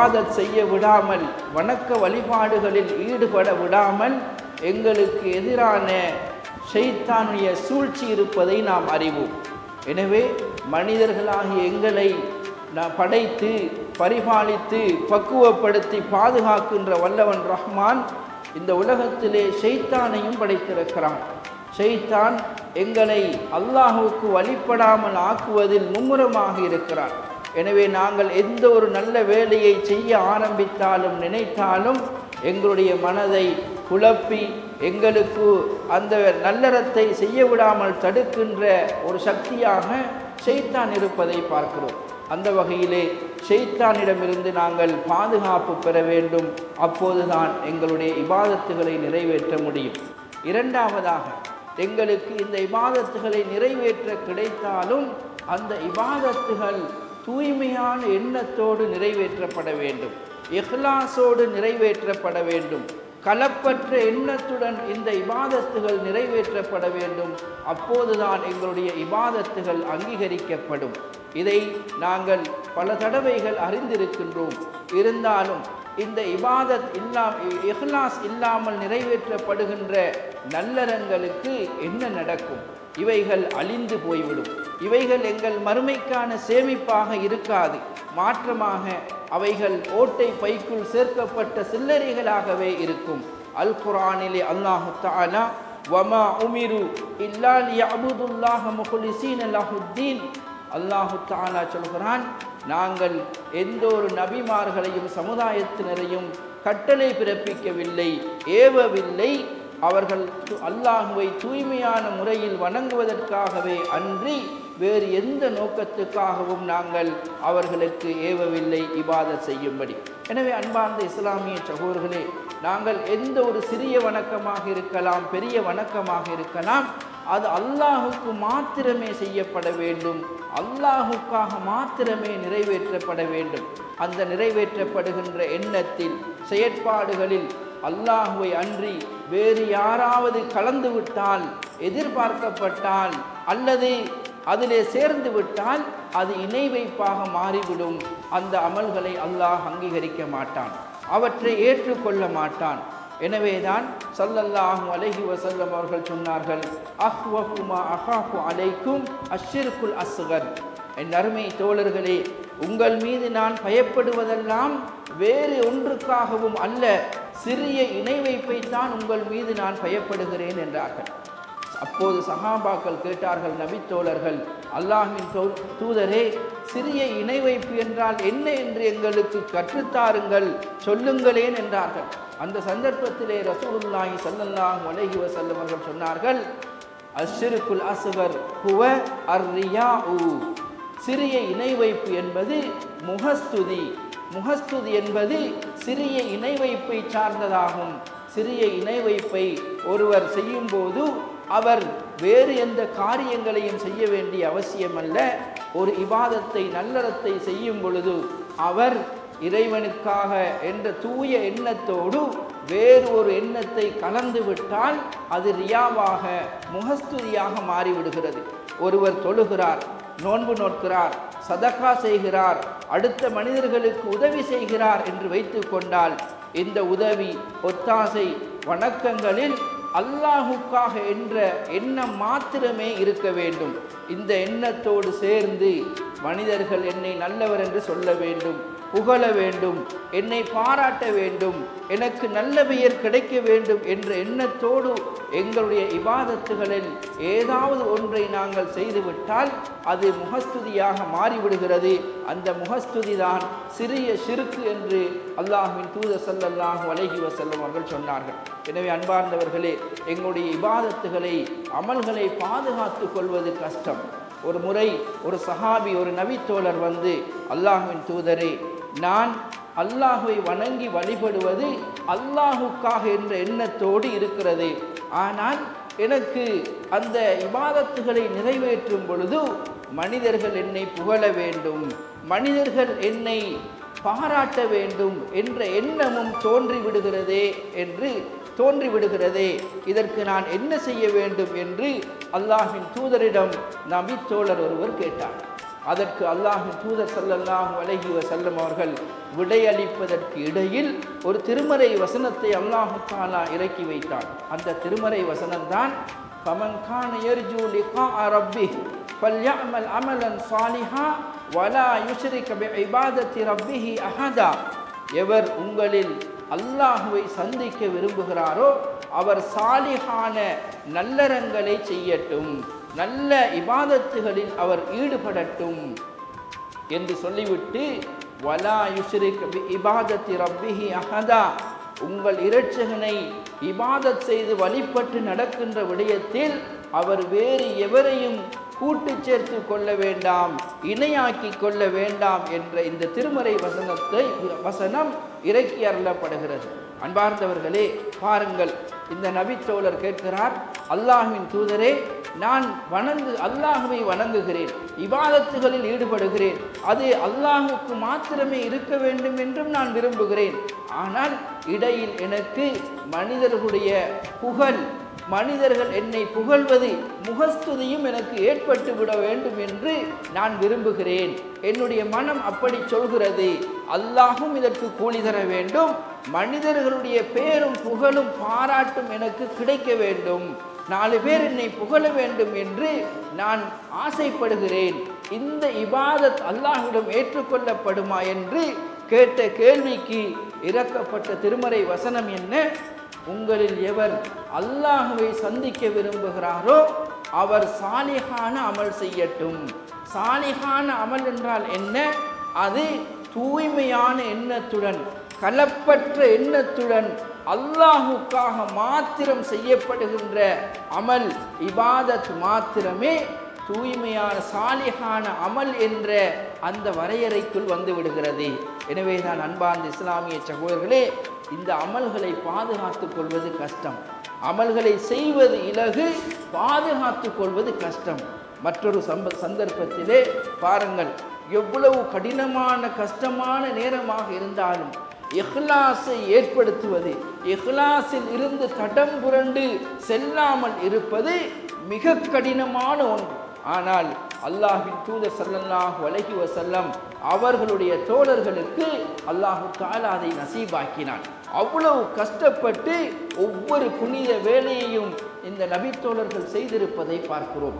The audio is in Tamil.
இபாதத் செய்ய விடாமல், வணக்க வழிபாடுகளில் ஈடுபட விடாமல் எங்களுக்கு எதிரான ஷைத்தானுடைய சூழ்ச்சி இருப்பதை நாம் அறிவோம். எனவே மனிதர்களாகிய எங்களை படைத்து பரிபாலித்து பக்குவப்படுத்தி பாதுகாக்கின்ற வல்லவன் ரஹ்மான் இந்த உலகத்திலே ஷைத்தானையும் படைத்திருக்கிறான். ஷைத்தான் எங்களை அல்லாஹுக்கு வழிபடாமல் ஆக்குவதில் மும்முரமாக இருக்கிறான். எனவே நாங்கள் எந்த ஒரு நல்ல வேலையை செய்ய ஆரம்பித்தாலும் நினைத்தாலும் எங்களுடைய மனதை குழப்பி எங்களுக்கு அந்த நல்லறத்தை செய்ய விடாமல் தடுக்கின்ற ஒரு சக்தியாக ஷைத்தான் இருப்பதை பார்க்கிறோம். அந்த வகையிலே ஷைத்தானிடமிருந்து நாங்கள் பாதுகாப்பு பெற வேண்டும். அப்போதுதான் எங்களுடைய இபாதத்துகளை நிறைவேற்ற முடியும். இரண்டாவதாக, எங்களுக்கு இந்த இபாதத்துகளை நிறைவேற்ற கிடைத்தாலும் அந்த இபாதத்துகள் தூய்மையான எண்ணத்தோடு நிறைவேற்றப்பட வேண்டும், இஹ்லாஸோடு நிறைவேற்றப்பட வேண்டும், கலப்பற்ற எண்ணத்துடன் இந்த இபாதத்துகள் நிறைவேற்றப்பட வேண்டும். அப்போதுதான் எங்களுடைய இபாதத்துகள் அங்கீகரிக்கப்படும். இதை நாங்கள் பல தடவைகள் அறிந்திருக்கின்றோம். இருந்தாலும் இந்த இபாதத் இஹ்லாஸ் இல்லாமல் நிறைவேற்றப்படுகின்ற நல்லறங்களுக்கு என்ன நடக்கும்? இவைகள் அழிந்து போய்விடும். இவைகள் எங்கள் மறுமைக்கான சேமிப்பாக இருக்காது. மாற்றமாக அவைகள் ஓட்டை பைக்குள் சேர்க்கப்பட்ட சில்லறைகளாகவே இருக்கும். அல் குர்ஆனிலே அல்லாஹ் தஆலா வமா உமிரு இல்லா லியஅபுதுல்லாஹ முஹ்லிஸீன லஹுத்தீன், அல்லாஹ் தஆலா சொல்கிறான், நாங்கள் எந்த ஒரு நபிமார்களையும் சமுதாயத்தினரையும் கட்டளை பிறப்பிக்கவில்லை, ஏவவில்லை. அவர்கள் அல்லாஹுவை தூய்மையான முறையில் வணங்குவதற்காகவே அன்றி வேறு எந்த நோக்கத்துக்காகவும் நாங்கள் அவர்களுக்கு ஏவவில்லை இபாதத் செய்யும்படி. எனவே அன்பார்ந்த இஸ்லாமிய சகோதரர்களே, நாங்கள் எந்த ஒரு சிறிய வணக்கமாக இருக்கலாம், பெரிய வணக்கமாக இருக்கலாம், அது அல்லாஹுக்கு மாத்திரமே செய்யப்பட வேண்டும், அல்லாஹுக்காக மாத்திரமே நிறைவேற்றப்பட வேண்டும். அந்த நிறைவேற்றப்படுகின்ற எண்ணத்தில் செயற்பாடுகளில் அல்லாஹுவை அன்றி வேறு யாராவது கலந்துவிட்டால், எதிர்பார்க்கப்பட்டால் அல்லது அதிலே சேர்ந்து விட்டால் அது இணை வைப்பாக மாறிவிடும். அந்த அமல்களை அல்லாஹ் அங்கீகரிக்க மாட்டான், அவற்றை ஏற்றுக்கொள்ள மாட்டான். எனவேதான் ஸல்லல்லாஹு அலைஹி வஸல்லம் அவர்கள் சொன்னார்கள், அஹ்வஃபு மா அஹாஃபு அலைக்கும் அஷ்ஷிர்குல் அஸ்கர். என் அருமை தோழர்களே, உங்கள் மீது நான் பயப்படுவதெல்லாம் வேறு ஒன்றுக்காகவும் அல்ல, சிறிய இணை வைப்பைத்தான் உங்கள் மீது நான் பயப்படுகிறேன் என்றார்கள். அப்போது சஹாபாக்கள் கேட்டார்கள், நபித்தோழர்கள், அல்லாஹ்வின் தூதரே, சிறிய இணை வைப்பு என்றால் என்ன என்று எங்களுக்கு கற்றுத்தாருங்கள், சொல்லுங்களேன் என்றார்கள். அந்த சந்தர்ப்பத்திலே ரசூலுல்லாஹி ஸல்லல்லாஹு அலைஹி வஸல்லம் அவர்கள் சொன்னார்கள், அஷ்ஷிர்குல் அஸ்கர் ஹுவ அர்ரியாஉ. சிறிய இணை வைப்பு என்பது முகஸ்துதி. முகஸ்துதி என்பது சிறிய இணை வைப்பை சார்ந்ததாகும். சிறிய இணை வைப்பை ஒருவர் செய்யும் போது அவர் வேறு எந்த காரியங்களையும் செய்ய வேண்டிய அவசியமல்ல. ஒரு இபாதத்தை நல்லறத்தை செய்யும் பொழுது அவர் இறைவனுக்காக என்ற தூய எண்ணத்தோடு வேறு ஒரு எண்ணத்தை கலந்து விட்டால் அது ரியாவாக, முகஸ்துதியாக மாறிவிடுகிறது. ஒருவர் தொழுகிறார், நோன்பு நோட்கிறார், சதகா செய்கிறார், அடுத்த மனிதர்களுக்கு உதவி செய்கிறார் என்று வைத்து கொண்டால், இந்த உதவி ஒத்தாசை வணக்கங்களில் அல்லாஹுக்காக என்ற எண்ணம் மாத்திரமே இருக்க வேண்டும். இந்த எண்ணத்தோடு சேர்ந்து மனிதர்கள் என்னை நல்லவர் என்று சொல்ல வேண்டும், புகழ வேண்டும், என்னை பாராட்ட வேண்டும், எனக்கு நல்ல பெயர் கிடைக்க வேண்டும் என்ற எண்ணத்தோடு எங்களுடைய இபாதத்துகளில் ஏதாவது ஒன்றை நாங்கள் செய்துவிட்டால் அது முகஸ்துதியாக மாறிவிடுகிறது. அந்த முகஸ்துதி தான் சிறிய ஷிர்க் என்று அல்லாஹ்வின் தூதர் ஸல்லல்லாஹு அலைஹி வஸல்லம் அவர்கள் சொன்னார்கள். எனவே அன்பார்ந்தவர்களே, எங்களுடைய இபாதத்துகளை அமல்களை பாதுகாத்து கொள்வது கஷ்டம். ஒரு முறை ஒரு சஹாபி, ஒரு நபித்தோழர் வந்து, அல்லாஹ்வின் தூதரே, நான் அல்லாஹுவை வணங்கி வழிபடுவது அல்லாஹுக்காக என்ற எண்ணத்தோடு இருக்கிறது. ஆனால் எனக்கு அந்த இபாதத்துகளை நிறைவேற்றும் பொழுது மனிதர்கள் என்னை புகழ வேண்டும், மனிதர்கள் என்னை பாராட்ட வேண்டும் என்ற எண்ணமும் தோன்றிவிடுகிறதே. இதற்கு நான் என்ன செய்ய வேண்டும் என்று அல்லாஹ்வின் தூதரிடம் நபித்தோழர் ஒருவர் கேட்டார். அதற்கு அல்லாஹ்வின் தூதர் ஸல்லல்லாஹு அலைஹி வஸல்லம் அவர்கள் விடையளிப்பதற்கு இடையில் ஒரு திருமறை வசனத்தை அல்லாஹ் தஆலா இறக்கி வைத்தார். அந்த திருமறை வசனம்தான் ஃபமன் கான யர்ஜூ லிகாஅ ரப்பிஹ் ஃபல்யஅமல் அமலன் ஸாலிஹா வலா யுஷ்ரிக பிஇபாதத்தி ரப்பிஹி அஹதா. எவர் உங்களில் அல்லாஹ்வை சந்திக்க விரும்புகிறாரோ அவர் சாலிஹான நல்லறங்களை செய்யட்டும், நல்ல இபாதத்துகளில் அவர் ஈடுபடட்டும் என்று சொல்லிவிட்டு வலா யுஷ்ரிக் பிஇபாதத்தி ரப்பிஹி அஹதா, உங்கள் இரட்சகனை இபாதத் செய்து வழிபட்டு நடக்கின்ற விடயத்தில் அவர் வேறு எவரையும் கூட்டு சேர்த்து கொள்ள வேண்டாம், இணையாக்கி கொள்ள வேண்டாம் என்ற இந்த திருமறை வசனம் இறக்கி அருளப்படுகிறது. அன்பார்ந்தவர்களே, பாருங்கள், இந்த நபித்தோழர் கேட்கிறார், அல்லாஹ்வின் தூதரே, நான் அல்லாஹுவை வணங்குகிறேன், இபாதத்துகளில் ஈடுபடுகிறேன், அது அல்லாஹுக்கு மாத்திரமே இருக்க வேண்டும் என்றும் நான் விரும்புகிறேன். ஆனால் இடையில் எனக்கு மனிதர்களுடைய புகழ், மனிதர்கள் என்னை புகழ்வது, முகஸ்துதியும் எனக்கு ஏற்பட்டு விட வேண்டும் என்று நான் விரும்புகிறேன். என்னுடைய மனம் அப்படி சொல்கிறது. அல்லாஹும் இதற்கு கூலி தர வேண்டும், மனிதர்களுடைய பேரும் புகழும் பாராட்டும் எனக்கு கிடைக்க வேண்டும், 4 பேர் என்னை புகழ வேண்டும் என்று நான் ஆசைப்படுகிறேன். இந்த இபாதத் அல்லாஹ்விடம் ஏற்றுக்கொள்ளப்படுமா என்று கேட்ட கேள்விக்கு இறக்கப்பட்ட திருமறை வசனம் என்ன? உங்களில் எவர் அல்லாஹ்வை சந்திக்க விரும்புகிறாரோ அவர் சாலிஹான அமல் செய்யட்டும். சாலிஹான அமல் என்றால் என்ன? அது தூய்மையான எண்ணத்துடன், கலப்பற்ற எண்ணத்துடன், அல்லாஹுக்காக மாத்திரம் செய்யப்படுகின்ற அமல், இபாதத் மாத்திரமே தூய்மையான சாலிஹான அமல் என்ற அந்த வரையறைக்குள் வந்து விடுகிறது. எனவே தான் அன்பார்ந்த இஸ்லாமிய சகோதரர்களே, இந்த அமல்களை பாதுகாத்துக் கொள்வது கஷ்டம், அமல்களை செய்வது இலகு, பாதுகாத்துக் கொள்வது கஷ்டம். மற்றொரு சந்தர்ப்பத்திலே பாருங்கள், எவ்வளவு கடினமான கஷ்டமான நேரமாக இருந்தாலும் இஹ்லாஸை ஏற்படுத்துவது, இஹ்லாஸில் இருந்து தடம் புரண்டு செல்லாமல் இருப்பது மிக கடினமான ஒன்று. ஆனால் அல்லாஹ்வின் தூதர் ஸல்லல்லாஹு அலைஹி வஸல்லம் அவர்களுடைய தோழர்களுக்கு அல்லாஹ் தஆலா அதை நசீபாக்கினான். அவ்வளவு கஷ்டப்பட்டு ஒவ்வொரு புனித வேலையையும் இந்த நபி தோழர்கள் செய்திருப்பதை பார்க்கிறோம்.